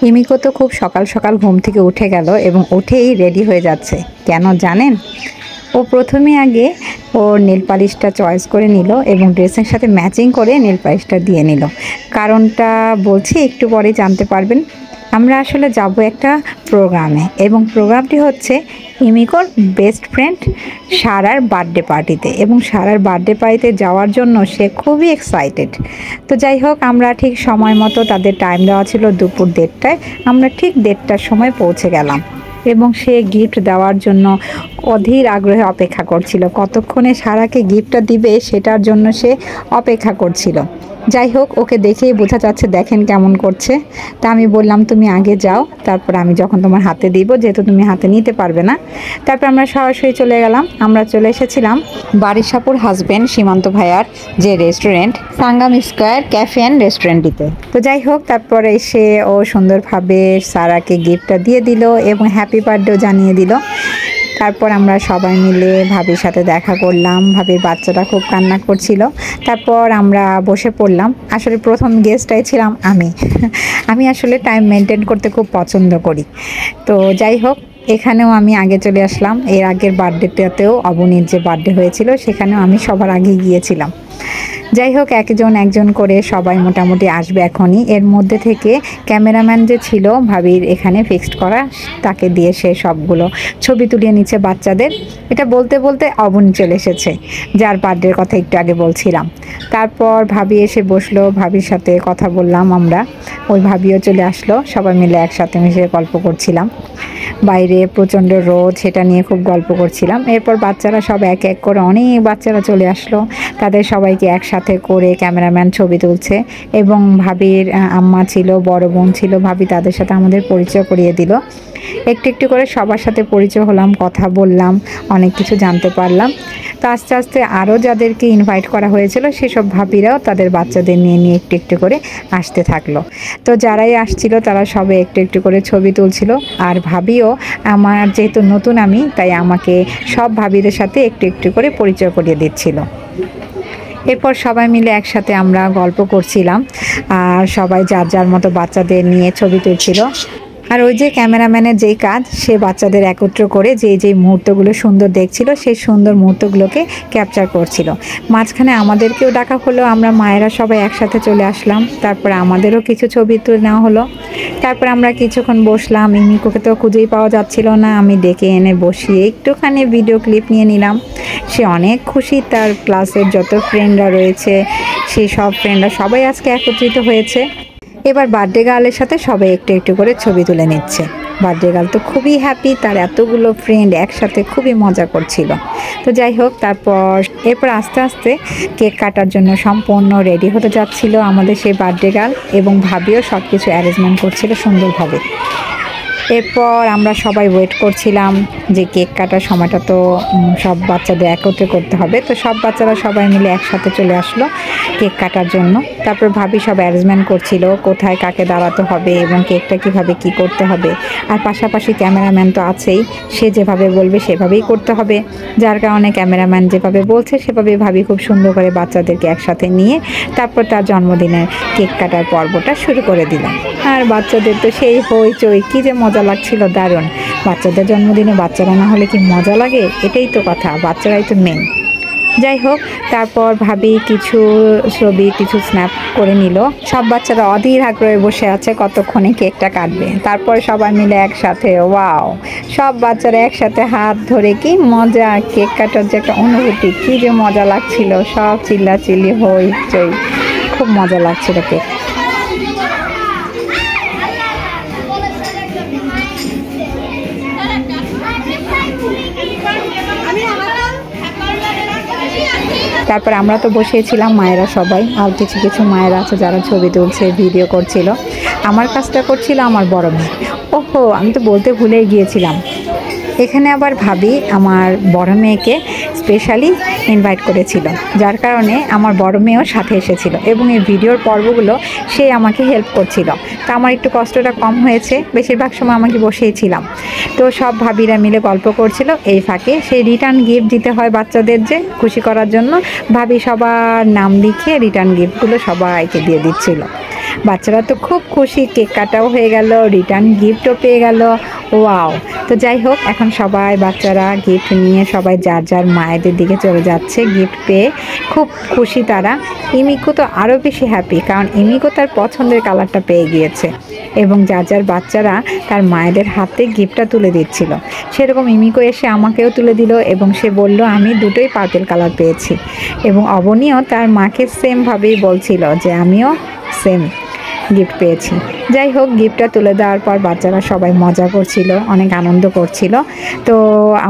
হিমিকো তো খুব সকাল সকাল ঘুম থেকে উঠে গেল এবং উঠেই রেডি হয়ে যাচ্ছে। কেন জানেন? ও প্রথমে আগে ওর নেল পালিশটা চয়েস করে নিল এবং ড্রেসের সাথে ম্যাচিং করে নেল পালিশটা দিয়ে নিল। কারণটা বলছি একটু পরে জানতে পারবেন। আমরা আসলে যাব একটা প্রোগ্রামে এবং প্রোগ্রামটি হচ্ছে হিমিকোর বেস্ট ফ্রেন্ড সারার বার্থডে পার্টিতে, এবং সারার বার্থডে পার্টিতে যাওয়ার জন্য সে খুবই এক্সাইটেড। তো যাই হোক, আমরা ঠিক সময় মতো, তাদের টাইম দেওয়া ছিল দুপুর 1:30টায়, আমরা ঠিক 1:30টার সময় পৌঁছে গেলাম এবং সে গিফট দেওয়ার জন্য অধীর আগ্রহে অপেক্ষা করছিল। কতক্ষণে সারাকে গিফটটা দিবে সেটার জন্য সে অপেক্ষা করছিল। যাই হোক, ওকে দেখেই বোঝা যাচ্ছে, দেখেন কেমন করছে। তা আমি বললাম তুমি আগে যাও, তারপর আমি যখন তোমার হাতে দিব, যেহেতু তুমি হাতে নিতে পারবে না। তারপর আমরা সরাসরি চলে গেলাম। আমরা চলে এসেছিলাম বারিশাপুর হাজবেন্ড সীমান্ত ভাইয়ার যে restaurant, Sangam square cafe and রেস্টুরেন্টটিতে। তো যাই হোক, তারপরে এসে ও সুন্দরভাবে সারাকে গিফটটা দিয়ে দিল এবং হ্যাপি বার্থডেও জানিয়ে দিল। তারপর আমরা সবাই মিলে ভাবির সাথে দেখা করলাম। ভাবির বাচ্চাটা খুব কান্না করছিল। তারপর আমরা বসে পড়লাম। আসলে প্রথম গেস্টটাই ছিলাম আমি আসলে টাইম মেনটেন করতে খুব পছন্দ করি। তো যাই হোক, এখানেও আমি আগে চলে আসলাম। এর আগের বার্থডেটাতেও অবনীর যে বার্থডে হয়েছিল সেখানেও আমি সবার আগে গিয়েছিলাম। যাই হোক, একজন করে সবাই মোটামুটি আসবে এখনই। এর মধ্যে থেকে ক্যামেরাম্যান যে ছিল ভাবির এখানে ফিক্সড করা, তাকে দিয়ে সে সবগুলো ছবি তুলিয়ে নিচ্ছে বাচ্চাদের। এটা বলতে বলতে অবনী চলে এসেছে, যার বার্থডের কথা একটু আগে বলছিলাম। তারপর ভাবি এসে বসলো, ভাবির সাথে কথা বললাম আমরা। ওই ভাবিও চলে আসলো, সবাই মিলে একসাথে মিশে গল্প করছিলাম। বাইরে প্রচণ্ড রোদ, সেটা নিয়ে খুব গল্প করছিলাম। এরপর বাচ্চারা সব এক এক করে, অনেক বাচ্চারা চলে আসলো। তাদের সবাইকে একসাথে করে ক্যামেরাম্যান ছবি তুলছে এবং ভাবির আম্মা ছিল, বড় বোন ছিল, ভাবি তাদের সাথে আমাদের পরিচয় করিয়ে দিল। একটু একটু করে সবার সাথে পরিচয় হলাম, কথা বললাম, অনেক কিছু জানতে পারলাম। তো আস্তে আস্তে আরও যাদেরকে ইনভাইট করা হয়েছিল সেসব ভাবিরাও তাদের বাচ্চাদের নিয়ে নিয়ে একটু একটু করে আসতে থাকলো। তো যারাই আসছিল তারা সবে একটু একটু করে ছবি তুলছিল। আর ভাবিও, আমার যেহেতু নতুন আমি, তাই আমাকে সব ভাবিদের সাথে একটু একটু করে পরিচয় করিয়ে দিচ্ছিল। এরপর সবাই মিলে একসাথে আমরা গল্প করছিলাম আর সবাই যার যার মতো বাচ্চাদের নিয়ে ছবি তুলছিল। আর ওই যে ক্যামেরাম্যানের যেই কাজ, সে বাচ্চাদের একত্র করে যেই মুহূর্তগুলো সুন্দর দেখছিল সেই সুন্দর মুহূর্তগুলোকে ক্যাপচার করছিল। মাঝখানে আমাদেরকেও ডাকা হলো, আমরা মায়েরা সবাই একসাথে চলে আসলাম। তারপরে আমাদেরও কিছু ছবি তুলে নেওয়া হলো। তারপর আমরা কিছুক্ষণ বসলাম। হিমিকোকে তো খুঁজেই পাওয়া যাচ্ছিল না, আমি ডেকে এনে বসিয়ে একটুখানি ভিডিও ক্লিপ নিয়ে নিলাম। সে অনেক খুশি, তার ক্লাসের যত ফ্রেন্ডরা রয়েছে সেই সব ফ্রেন্ডরা সবাই আজকে একত্রিত হয়েছে। এবার বার্থডে গার্লের সাথে সবাই একটু একটু করে ছবি তুলে নিচ্ছে। বার্থডে গার্ল তো খুবই হ্যাপি, তার এতগুলো ফ্রেন্ড একসাথে খুবই মজা করছিল। তো যাই হোক, এরপর আস্তে আস্তে কেক কাটার জন্য সম্পূর্ণ রেডি হতে যাচ্ছিল আমাদের সেই বার্থডে গার্ল, এবং ভাবিও সব কিছু অ্যারেঞ্জমেন্ট করছিল সুন্দরভাবে। এরপর আমরা সবাই ওয়েট করছিলাম যে কেক কাটার সময়টা তো সব বাচ্চাদের একত্রে করতে হবে। তো সব বাচ্চারা সবাই মিলে একসাথে চলে আসলো কেক কাটার জন্য। তারপর ভাবি সব অ্যারেঞ্জমেন্ট করছিল, কোথায় কাকে দাঁড়াতে হবে এবং কেকটা কিভাবে কি করতে হবে। আর পাশাপাশি ক্যামেরাম্যান তো আছেই, সে যেভাবে বলবে সেভাবেই করতে হবে। যার কারণে ক্যামেরাম্যান যেভাবে বলছে সেভাবেই ভাবি খুব সুন্দর করে বাচ্চাদেরকে একসাথে নিয়ে তারপর তার জন্মদিনের কেক কাটার পর্বটা শুরু করে দিলাম। আর বাচ্চাদের তো সেই হইচই, কী যে মজা লাগছিল, দারুণ। বাচ্চাদের জন্মদিনে বাচ্চারা না হলে কি মজা লাগে? এটাই তো কথা, বাচ্চারাই তো মেন। যাই হোক, তারপর ভাবি কিছু ছবি, কিছু স্ন্যাপ করে নিল। সব বাচ্চারা অধীর আগ্রহে বসে আছে কতক্ষণে কেকটা কাটবে। তারপর সবাই মিলে একসাথে, ওয়াও, সব বাচ্চারা একসাথে হাত ধরে, কি মজা! কেক কাটার যে একটা অনুভূতি, কী যে মজা লাগছিল! সব চিল্লাচিল্লি হইচই, খুব মজা লাগছিল কেক। তারপর আমরা তো বসেছিলাম মায়েরা সবাই, আর কিছু কিছু মায়েরা আছে যারা ছবি তুলছে, ভিডিও করছিল। আমার কাজটা করছিল আমার বড় মেয়ে। ওহো, আমি তো বলতে ভুলেই গিয়েছিলাম, এখানে আবার ভাবি আমার বড় মেয়েকে স্পেশালি ইনভাইট করেছিল, যার কারণে আমার বড় মেয়েও সাথে এসেছিল এবং এই ভিডিওর পর্বগুলো সে আমাকে হেল্প করছিল। তো আমার একটু কষ্টটা কম হয়েছে, বেশিরভাগ সময় আমাকে বসেইছিলাম। তো সব ভাবিরা মিলে গল্প করছিল, এই ফাঁকে সেই রিটার্ন গিফট দিতে হয় বাচ্চাদের, যে খুশি করার জন্য ভাবি সবার নাম লিখে রিটার্ন গিফটগুলো সবাইকে দিয়ে দিচ্ছিল। বাচ্চারা তো খুব খুশি, কেক কাটাও হয়ে গেল, রিটার্ন গিফটও পেয়ে গেল। ওয়াও! তো যাই হোক, এখন সবাই বাচ্চারা গিফট নিয়ে সবাই যার যার মায়েদের দিকে চলে যাচ্ছে গিফট পেয়ে। খুব খুশি তারা। ইমিকো তো আরও বেশি হ্যাপি, কারণ ইমিকো তার পছন্দের কালারটা পেয়ে গিয়েছে এবং যার যার বাচ্চারা তার মায়েদের হাতে গিফটটা তুলে দিচ্ছিল। সেরকম ইমিকো এসে আমাকেও তুলে দিল এবং সে বলল আমি দুটোই পার্পেল কালার পেয়েছি, এবং অবনীও তার মাকে সেমভাবেই বলছিল যে আমিও সেম গিফট পেয়েছি। যাই হোক, গিফটটা তুলে দেওয়ার পর বাচ্চারা সবাই মজা করছিল, অনেক আনন্দ করছিল। তো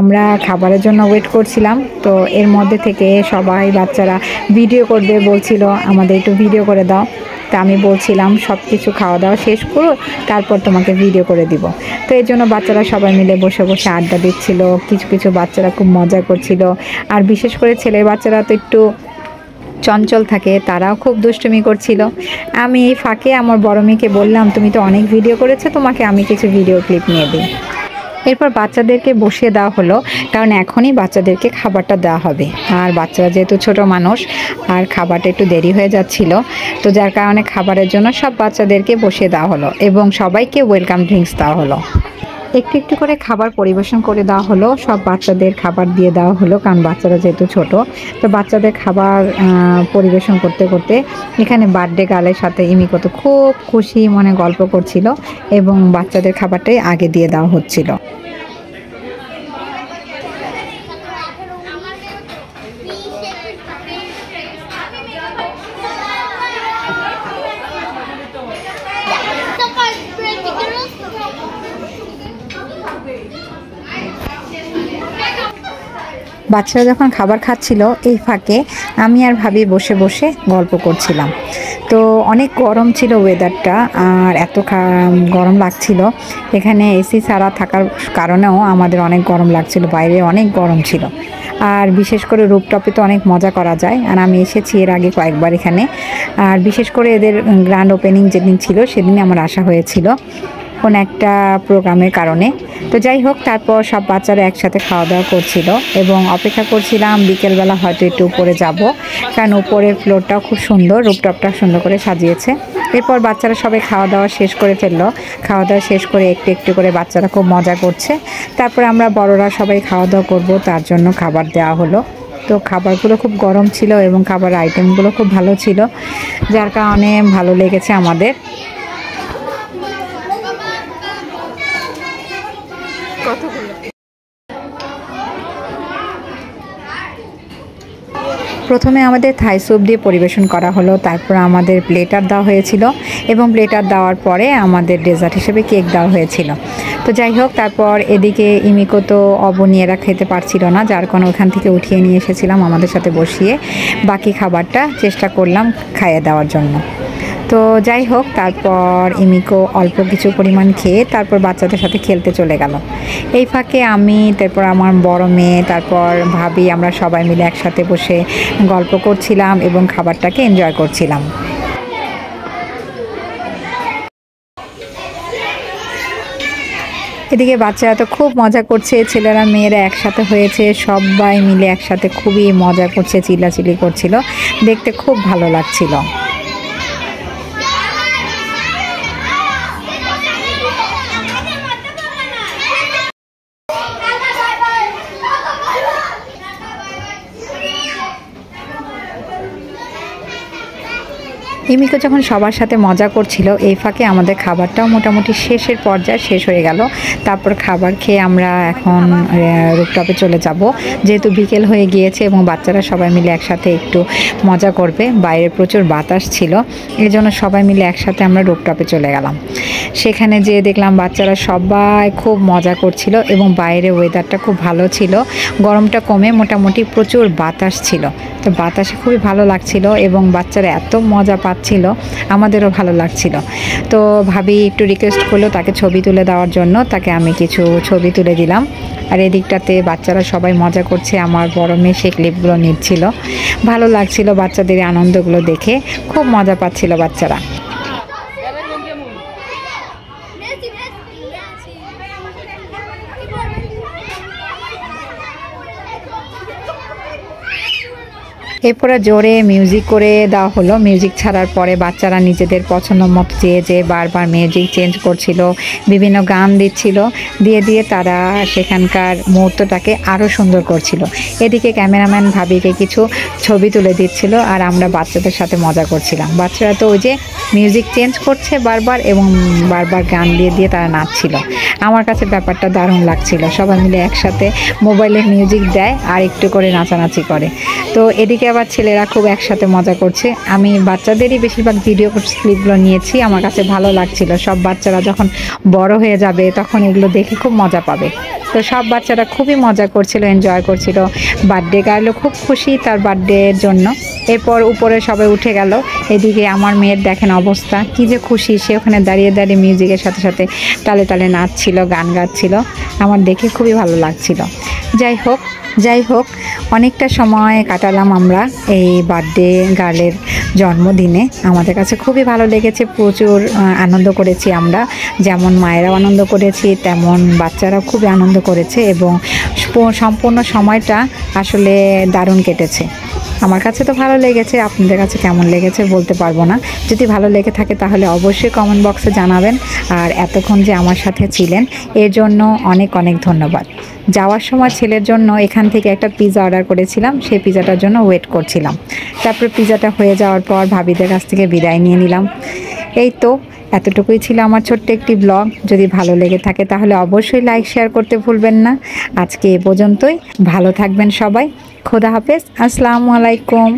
আমরা খাবারের জন্য ওয়েট করছিলাম। তো এর মধ্যে থেকে সবাই বাচ্চারা ভিডিও করবে বলছিল, আমাদের একটু ভিডিও করে দাও। তা আমি বলছিলাম সব কিছু খাওয়া দাওয়া শেষ করো, তারপর তোমাকে ভিডিও করে দিব। তো এর জন্য বাচ্চারা সবাই মিলে বসে বসে আড্ডা দিচ্ছিল। কিছু কিছু বাচ্চারা খুব মজা করছিল, আর বিশেষ করে ছেলের বাচ্চারা তো একটু চঞ্চল থাকে, তারাও খুব দুষ্টুমি করছিল। আমি এই ফাঁকে আমার বড় মেয়েকে বললাম তুমি তো অনেক ভিডিও করেছো, তোমাকে আমি কিছু ভিডিও ক্লিপ নিয়ে দিই। এরপর বাচ্চাদেরকে বসিয়ে দেওয়া হলো, কারণ এখনই বাচ্চাদেরকে খাবারটা দেওয়া হবে। আর বাচ্চারা যেহেতু ছোট মানুষ, আর খাবারটা একটু দেরি হয়ে যাচ্ছিল, তো যার কারণে খাবারের জন্য সব বাচ্চাদেরকে বসিয়ে দেওয়া হলো এবং সবাইকে ওয়েলকাম ড্রিঙ্কস দেওয়া হলো। একটু একটু করে খাবার পরিবেশন করে দেওয়া হলো, সব বাচ্চাদের খাবার দিয়ে দেওয়া হলো, কারণ বাচ্চারা যেহেতু ছোট। তো বাচ্চাদের খাবার পরিবেশন করতে করতে এখানে বার্থডে গার্লের সাথে ইমিকো তো খুব খুশি মনে গল্প করছিল এবং বাচ্চাদের খাবারটাই আগে দিয়ে দেওয়া হচ্ছিল। বাচ্চারা যখন খাবার খাচ্ছিল, এই ফাঁকে আমি আর ভাবি বসে বসে গল্প করছিলাম। তো অনেক গরম ছিল ওয়েদারটা, আর এত গরম লাগছিল। এখানে এসি ছাড়া থাকার কারণেও আমাদের অনেক গরম লাগছিল, বাইরে অনেক গরম ছিল। আর বিশেষ করে রুপটপে তো অনেক মজা করা যায়, আর আমি এসেছি এর আগে কয়েকবার এখানে। আর বিশেষ করে এদের গ্র্যান্ড ওপেনিং যেদিন ছিল সেদিনই আমার আসা হয়েছিল কোন একটা প্রোগ্রামের কারণে। তো যাই হোক, তারপর সব বাচ্চারা একসাথে খাওয়া দাওয়া করছিল এবং অপেক্ষা করছিলাম বিকেলবেলা হয়তো একটু উপরে যাব, কারণ উপরের ফ্লোরটাও খুব সুন্দর, রুপটপটা সুন্দর করে সাজিয়েছে। এরপর বাচ্চারা সবাই খাওয়া দাওয়া শেষ করে ফেললো। খাওয়া দাওয়া শেষ করে একটু একটু করে বাচ্চারা খুব মজা করছে। তারপরে আমরা বড়রা সবাই খাওয়া দাওয়া করবো, তার জন্য খাবার দেওয়া হলো। তো খাবারগুলো খুব গরম ছিল এবং খাবার আইটেমগুলো খুব ভালো ছিল, যার কারণে ভালো লেগেছে আমাদের। প্রথমে আমাদের থাই স্যুপ দিয়ে পরিবেশন করা হলো, তারপর আমাদের প্লেটার দেওয়া হয়েছিল এবং প্লেটার দেওয়ার পরে আমাদের ডেজার্ট হিসেবে কেক দেওয়া হয়েছিল। তো যাই হোক, তারপর এদিকে ইমিকো তো অবনীয়েরা খেতে পারছিল না, যার কারণে ওখান থেকে উঠিয়ে নিয়ে এসেছিলাম আমাদের সাথে বসিয়ে। বাকি খাবারটা চেষ্টা করলাম খাইয়ে দেওয়ার জন্য। তো যাই হোক, তারপর ইমিকো অল্প কিছু পরিমাণ খেয়ে তারপর বাচ্চাদের সাথে খেলতে চলে গেল। এই ফাঁকে আমি, তারপর আমার বড় মেয়ে, তারপর ভাবি, আমরা সবাই মিলে একসাথে বসে গল্প করছিলাম এবং খাবারটাকে এনজয় করছিলাম। এদিকে বাচ্চারা তো খুব মজা করছে, ছেলেরা মেয়েরা একসাথে হয়েছে, সবাই মিলে একসাথে খুবই মজা করছে, চিল্লাচিল্লি করছিল, দেখতে খুব ভালো লাগছিল। ইমিকো যখন সবার সাথে মজা করছিল, এই ফাঁকে আমাদের খাবারটাও মোটামুটি শেষের পর্যায়ে শেষ হয়ে গেল। তারপর খাবার খেয়ে আমরা এখন রুপটপে চলে যাব, যেহেতু বিকেল হয়ে গিয়েছে এবং বাচ্চারা সবাই মিলে একসাথে একটু মজা করবে। বাইরে প্রচুর বাতাস ছিল, এই জন্য সবাই মিলে একসাথে আমরা রুপটপে চলে গেলাম। সেখানে যেয়ে দেখলাম বাচ্চারা সবাই খুব মজা করছিল এবং বাইরে ওয়েদারটা খুব ভালো ছিল, গরমটা কমে মোটামুটি প্রচুর বাতাস ছিল। তো বাতাসে খুবই ভালো লাগছিল এবং বাচ্চারা এত মজা পাচ্ছিল, আমাদেরও ভালো লাগছিল। তো ভাবি একটু রিকোয়েস্ট করলো তাকে ছবি তুলে দেওয়ার জন্য, তাকে আমি কিছু ছবি তুলে দিলাম। আর এদিকটাতে বাচ্চারা সবাই মজা করছে, আমার বড় মেয়ে সেই ক্লিপগুলো নিচ্ছিল। ভালো লাগছিল বাচ্চাদের আনন্দগুলো দেখে, খুব মজা পাচ্ছিল বাচ্চারা। এরপরে জোরে মিউজিক করে দেওয়া হলো। মিউজিক ছাড়ার পরে বাচ্চারা নিজেদের পছন্দ মতো যে বারবার মিউজিক চেঞ্জ করছিল, বিভিন্ন গান দিচ্ছিল, দিয়ে তারা সেখানকার মুহূর্তটাকে আরও সুন্দর করছিল। এদিকে ক্যামেরাম্যান ভাবিকে কিছু ছবি তুলে দিচ্ছিল আর আমরা বাচ্চাদের সাথে মজা করছিলাম। বাচ্চারা তো ওই যে মিউজিক চেঞ্জ করছে বারবার এবং বারবার গান দিয়ে তারা নাচছিল। আমার কাছে ব্যাপারটা দারুণ লাগছিল। সবাই মিলে একসাথে মোবাইলে মিউজিক দেয় আর একটু করে নাচানাচি করে। তো এদিকে আবার ছেলেরা খুব একসাথে মজা করছে। আমি বাচ্চাদেরই বেশিরভাগ ভিডিও ক্লিপগুলো নিয়েছি। আমার কাছে ভালো লাগছিল। সব বাচ্চারা যখন বড় হয়ে যাবে তখন এগুলো দেখে খুব মজা পাবে। তো সব বাচ্চারা খুবই মজা করছিল, এনজয় করছিল। বার্থডে গার্লও খুব খুশি তার বার্থডের জন্য। এরপর উপরে সবাই উঠে গেল। এদিকে আমার মেয়ের দেখেন অবস্থা, কি যে খুশি, সে ওখানে দাঁড়িয়ে দাঁড়িয়ে মিউজিকের সাথে সাথে তালে তালে নাচছিল, গান গাচ্ছিল। আমার দেখে খুবই ভালো লাগছিল। যাই হোক অনেকটা সময় কাটালাম আমরা এই বার্থডে গার্লের জন্মদিনে। আমাদের কাছে খুবই ভালো লেগেছে, প্রচুর আনন্দ করেছি আমরা। যেমন মায়েরাও আনন্দ করেছি, তেমন বাচ্চারাও খুবই আনন্দ করেছে এবং সম্পূর্ণ সময়টা আসলে দারুণ কেটেছে। আমার কাছে তো ভালো লেগেছে, আপনাদের কাছে কেমন লেগেছে বলতে পারবো না। যদি ভালো লেগে থাকে তাহলে অবশ্যই কমেন্ট বক্সে জানাবেন। আর এতক্ষণ যে আমার সাথে ছিলেন এর জন্য অনেক অনেক ধন্যবাদ। যাওয়ার সময় ছেলের জন্য এখান থেকে একটা পিৎজা অর্ডার করেছিলাম, সেই পিৎজাটার জন্য ওয়েট করছিলাম। তারপরে পিৎজাটা হয়ে যাওয়ার পর ভাবিদের কাছ থেকে বিদায় নিয়ে নিলাম। এই তো এতটুকুই ছিল আমার ছোট্ট একটি ব্লগ। যদি ভালো লেগে থাকে তাহলে অবশ্যই লাইক শেয়ার করতে ভুলবেন না। আজকে এ পর্যন্তই। ভালো থাকবেন সবাই। খোদা হাফেজ। আসসালামু আলাইকুম।